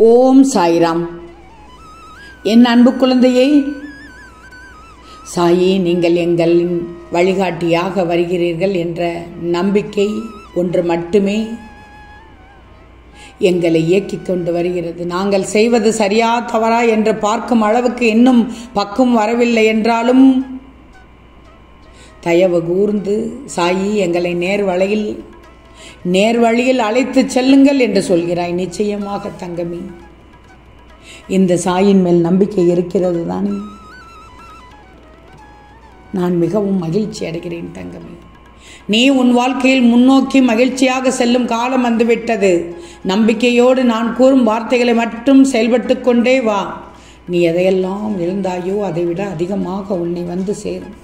ஓம் சாய்ராம். என் அன்பு குழந்தையே, சாயி நீங்கள் எங்களின் வழிகாட்டியாக வருகிறீர்கள் என்ற நம்பிக்கை ஒன்று மட்டுமே எங்களை இயக்கிக் கொண்டு வருகிறது. நாங்கள் செய்வது சரியா தவறா என்று பார்க்கும் அளவுக்கு இன்னும் பக்குவம் வரவில்லை என்றாலும் தயவு கூர்ந்து சாயி எங்களை நேர்வழியில் அழைத்து செல்லுங்கள் என்று சொல்கிறாய். நிச்சயமாக தங்கமே, இந்த சாயின் மேல் நம்பிக்கை இருக்கிறது தானே? நான் மிகவும் மகிழ்ச்சி அடைகிறேன் தங்கமே. நீ உன் வாழ்க்கையில் முன்னோக்கி மகிழ்ச்சியாக செல்லும் காலம் வந்துவிட்டது. நம்பிக்கையோடு நான் கூறும் வார்த்தைகளை மட்டும் செயல்பட்டு கொண்டே வா. நீ எதையெல்லாம் இழந்தாயோ அதைவிட அதிகமாக உன்னை வந்து சேரும்.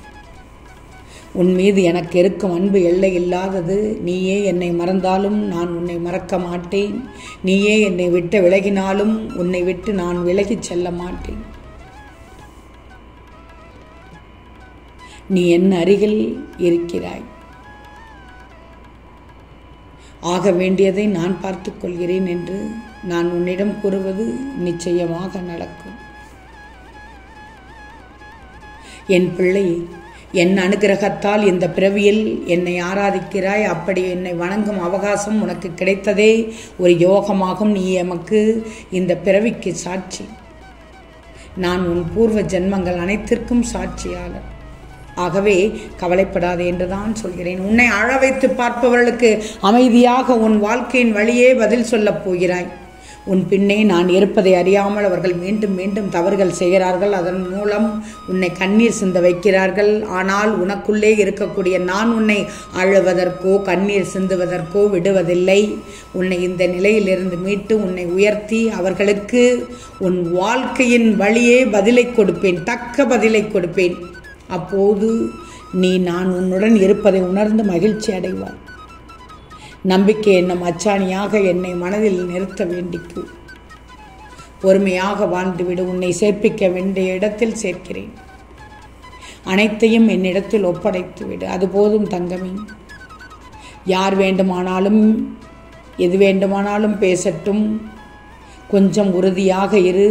உன் மீது எனக்கு இருக்கும் அன்பு எல்லை இல்லாதது. நீயே என்னை மறந்தாலும் நான் உன்னை மறக்க மாட்டேன். நீயே என்னை விட்டு விலகினாலும் உன்னை விட்டு நான் விலகிச் செல்ல மாட்டேன். நீ என் அருகில் இருக்கிறாய். ஆக வேண்டியதை நான் பார்த்துக் கொள்கிறேன் என்று நான் உன்னிடம் கூறுவது நிச்சயமாக நடக்கும். என் பிள்ளை, என் அனுகிரகத்தால் இந்த பிறவியில் என்னை ஆராதிக்கிறாய். அப்படி என்னை வணங்கும் அவகாசம் உனக்கு கிடைத்ததே ஒரு யோகமாகும். நீ எமக்கு இந்த பிறவிக்கு சாட்சி. நான் உன் பூர்வ ஜென்மங்கள் அனைத்திற்கும் சாட்சியாளர். ஆகவே கவலைப்படாதே என்றுதான் சொல்கிறேன். உன்னை அழ வைத்து பார்ப்பவர்களுக்கு அமைதியாக உன் வாழ்க்கையின் வழியே பதில் சொல்லப் போகிறாய். உன் பின்னே நான் இருப்பதை அறியாமல் அவர்கள் மீண்டும் மீண்டும் தவறுகள் செய்கிறார்கள். அதன் மூலம் உன்னை கண்ணீர் சிந்த வைக்கிறார்கள். ஆனால் உனக்குள்ளே இருக்கக்கூடிய நான் உன்னை அழுவதற்கோ கண்ணீர் சிந்துவதற்கோ விடுவதில்லை. உன்னை இந்த நிலையிலிருந்து மீட்டு உன்னை உயர்த்தி அவர்களுக்கு உன் வாழ்க்கையின் வழியே பதிலை கொடுப்பேன், தக்க பதிலை கொடுப்பேன். அப்போது நீ நான் உன்னுடன் இருப்பதை உணர்ந்து மகிழ்ச்சி அடைவாய். நம்பிக்கை என்னும் அச்சாணியாக என்னை மனதில் நிறுத்த வேண்டிக்கு பொறுமையாக வாழ்ந்துவிடு. உன்னை சேர்ப்பிக்க வேண்டிய இடத்தில் சேர்க்கிறேன். அனைத்தையும் என்னிடத்தில் ஒப்படைத்து விடு. அது போதும் தங்கமே. யார் வேண்டுமானாலும் எது வேண்டுமானாலும் பேசட்டும். கொஞ்சம் உறுதியாக இரு.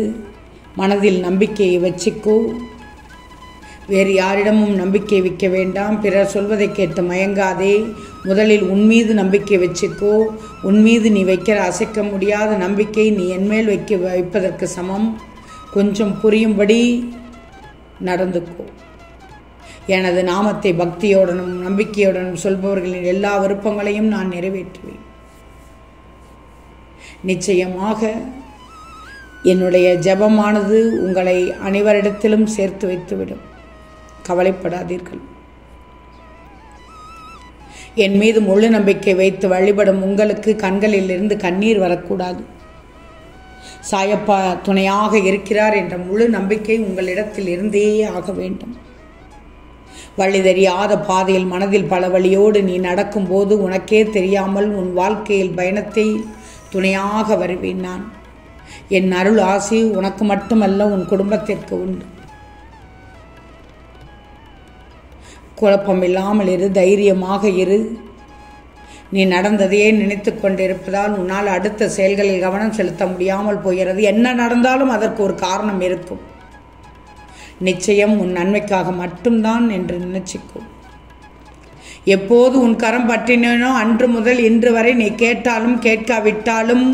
மனதில் நம்பிக்கையை வச்சுக்கோ. வேறு யாரிடமும் நம்பிக்கை வைக்க வேண்டாம். பிறர் சொல்வதை கேட்டு மயங்காதே. முதலில் உன்மீது நம்பிக்கை வச்சுக்கோ. உன்மீது நீ வைக்கிற அசைக்க முடியாத நம்பிக்கை நீ என்மேல் வைப்பதற்கு சமம். கொஞ்சம் புரியும்படி நடந்துக்கோ. எனது நாமத்தை பக்தியுடனும் நம்பிக்கையுடனும் சொல்பவர்களின் எல்லா விருப்பங்களையும் நான் நிறைவேற்றுவேன். நிச்சயமாக என்னுடைய ஜெபமானது உங்களை அனைவரிடத்திலும் சேர்த்து வைத்துவிடும். கவலைப்படாதீர்கள். என் மீது முழு நம்பிக்கை வைத்து வழிபடும் உங்களுக்கு கண்களில் இருந்து கண்ணீர் வரக்கூடாது. சாயப்பா துணையாக இருக்கிறார் என்ற முழு நம்பிக்கை உங்களிடத்தில் இருந்தே ஆக வேண்டும். வழி தெரியாத பாதையில் மனதில் பல வழியோடு நீ நடக்கும்போது உனக்கே தெரியாமல் உன் வாழ்க்கையில் பயணத்தை துணையாக வருவேன் நான். என் அருள் ஆசி உனக்கு மட்டுமல்ல, உன் குடும்பத்திற்கு உண்டு. குழப்பமில்லாமல் இரு, தைரியமாக இரு. நீ நடந்ததையே நினைத்து கொண்டிருப்பதால் உன்னால் அடுத்த செயல்களில் கவனம் செலுத்த முடியாமல் போகிறது. என்ன நடந்தாலும் அதற்கு ஒரு காரணம் இருக்கும். நிச்சயம் உன் நன்மைக்காக மட்டும்தான் என்று நினைச்சிக்கோ. எப்போது உன் கரம் பற்றினேனோ அன்று முதல் இன்று வரை நீ கேட்டாலும் கேட்காவிட்டாலும்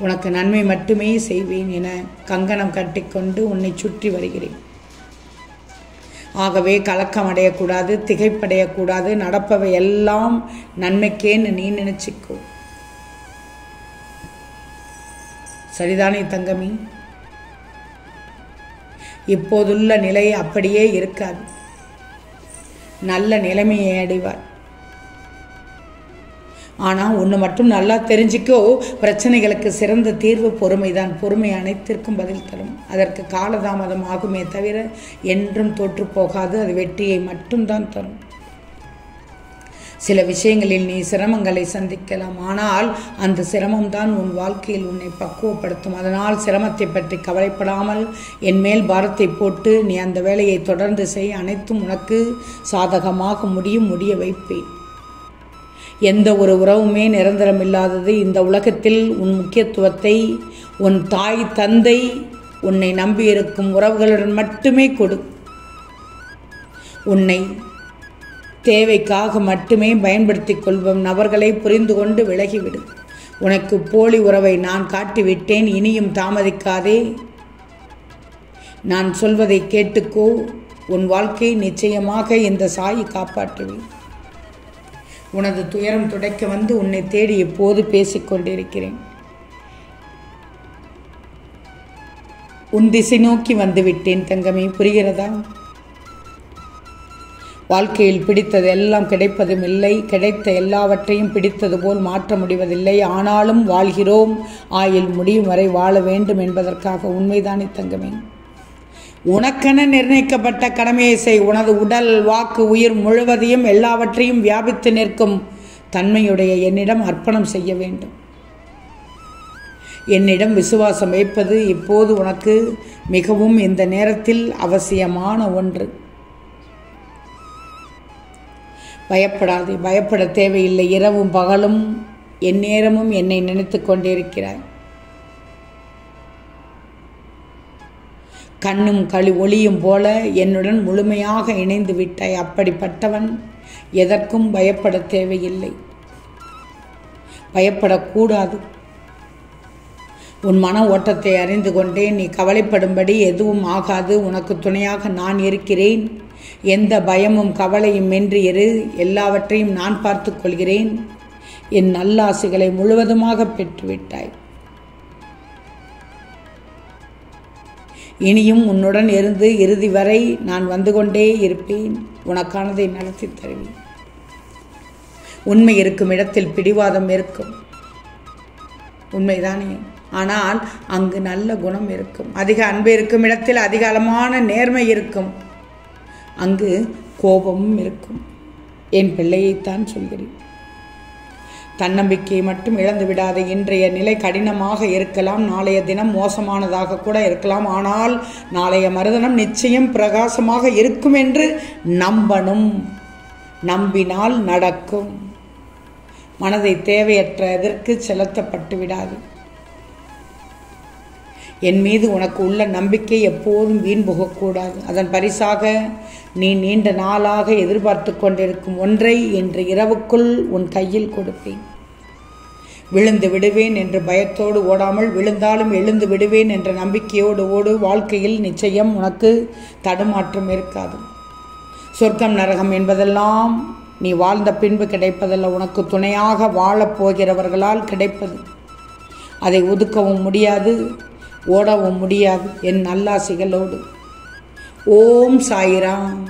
உனக்கு நன்மை மட்டுமே செய்வேன் என கங்கணம் கட்டிக்கொண்டு உன்னை சுற்றி வருகிறேன். ஆகவே கலக்கம் அடையக்கூடாது, திகைப்படையக்கூடாது. நடப்பவை எல்லாம் நன்மைக்கேன்னு நீ நினைச்சிக்கோ. சரிதானே தங்கமி? இப்போதுள்ள நிலை அப்படியே இருக்காது. நல்ல நிலைமையை அடைவார். ஆனால் ஒன்று மட்டும் நல்லா தெரிஞ்சிக்கோ, பிரச்சனைகளுக்கு சிறந்த தீர்வு பொறுமைதான். பொறுமை அனைத்திற்கும் பதில் தரும். அதற்கு காலதாமதம் ஆகுமே தவிர என்றும் தோற்று போகாது. அது வெற்றியை மட்டும்தான் தரும். சில விஷயங்களில் நீ சிரமங்களை சந்திக்கலாம். ஆனால் அந்த சிரமம்தான் உன் வாழ்க்கையில் உன்னை பக்குவப்படுத்தும். அதனால் சிரமத்தை பற்றி கவலைப்படாமல் என் மேல் பாரத்தை போட்டு நீ அந்த வேலையை தொடர்ந்து செய். அனைத்தும் உனக்கு சாதகமாக முடிய வைப்பேன். எந்த ஒரு உறவுமே நிரந்தரமில்லாதது. இந்த உலகத்தில் உன் முக்கியத்துவத்தை உன் தாய் தந்தை உன்னை நம்பியிருக்கும் உறவுகளுடன் மட்டுமே கொடு. உன்னை தேவைக்காக மட்டுமே பயன்படுத்திக் கொள்ளும் நபர்களை புரிந்து கொண்டு விலகிவிடு. உனக்கு போலி உறவை நான் காட்டிவிட்டேன், இனியும் தாமதிக்காதே. நான் சொல்வதை கேட்டுக்கோ. உன் வாழ்க்கை நிச்சயமாக இந்த சாயி காப்பாற்றுவேன். உனது துயரம் துடைக்க வந்து உன்னை தேடி எப்போது பேசிக்கொண்டிருக்கிறேன். உன் திசை நோக்கி வந்துவிட்டேன் தங்கமே, புரிகிறதா? வாழ்க்கையில் பிடித்தது எல்லாம் கிடைப்பதும் இல்லை, கிடைத்த எல்லாவற்றையும் பிடித்தது போல் மாற்ற முடிவதில்லை. ஆனாலும் வாழ்கிறோம். ஆயுள் முடியும் வரை வாழ வேண்டும் என்பதற்காக. உண்மைதானே தங்கமே? உனக்கென நிர்ணயிக்கப்பட்ட கடமையை செய். உனது உடல், வாக்கு, உயிர் முழுவதையும் எல்லாவற்றையும் வியாபித்து நிற்கும் தன்மையுடைய என்னிடம் அர்ப்பணம் செய்ய வேண்டும். என்னிடம் விசுவாசம் வைப்பது இப்போது உனக்கு மிகவும் இந்த நேரத்தில் அவசியமான ஒன்று. பயப்படாதே, பயப்பட தேவையில்லை. இரவும் பகலும் எந்நேரமும் என்னை நினைத்து கொண்டிருக்கிறாய். கண்ணும் ஒளியும் போல என்னுடன் முழுமையாக இணைந்து விட்டாய். அப்படிப்பட்டவன் எதற்கும் பயப்பட தேவையில்லை, பயப்படக்கூடாது. உன் மன ஓட்டத்தை அறிந்து கொண்டேன். நீ கவலைப்படும்படி எதுவும் ஆகாது. உனக்கு துணையாக நான் இருக்கிறேன். எந்த பயமும் கவலையும் இன்றி இரு. எல்லாவற்றையும் நான் பார்த்து கொள்கிறேன். என் நல்லாசிகளை முழுவதுமாக பெற்றுவிட்டாய். இனியும் உன்னுடன் இருந்து இறுதி வரை நான் வந்து கொண்டே இருப்பேன். உனக்கானதை நடத்தி தருவேன். உண்மை இருக்கும் இடத்தில் பிடிவாதம் இருக்கும், உண்மைதானே? ஆனால் அங்கு நல்ல குணம் இருக்கும். அதிக அன்பு இருக்கும் இடத்தில் அதிகாலமான நேர்மை இருக்கும். அங்கு கோபமும் இருக்கும். என் பிள்ளையைத்தான் சொல்கிறேன். தன்னம்பிக்கையை மட்டும் இழந்து விடாத. இன்றைய நிலை கடினமாக இருக்கலாம், நாளைய தினம் மோசமானதாக கூட இருக்கலாம். ஆனால் நாளைய மறுதினம் நிச்சயம் பிரகாசமாக இருக்கும் என்று நம்பணும். நம்பினால் நடக்கும். மனதை தேவையற்ற எதற்கு செலுத்தப்பட்டு விடாது. என் மீது உனக்கு உள்ள நம்பிக்கை எப்போதும் வீண் போகக்கூடாது. அதன் பரிசாக நீ நீண்ட நாளாக எதிர்பார்த்து கொண்டிருக்கும் ஒன்றை இன்று இரவுக்குள் உன் கையில் கொடுப்பேன். விழுந்து விடுவேன் என்று பயத்தோடு ஓடாமல், விழுந்தாலும் எழுந்து விடுவேன் என்ற நம்பிக்கையோடு ஓடு. வாழ்க்கையில் நிச்சயம் உனக்கு தடுமாற்றம் இருக்காது. சொர்க்கம் நரகம் என்பதெல்லாம் நீ வாழ்ந்த பின்பு கிடைப்பதல்ல, உனக்கு துணையாக வாழப்போகிறவர்களால் கிடைப்பது. அதை ஒதுக்கவும் முடியாது, ஓடவும் முடியாது. என் நல்லாசிகளோடு. ஓம் சாய்ராம்.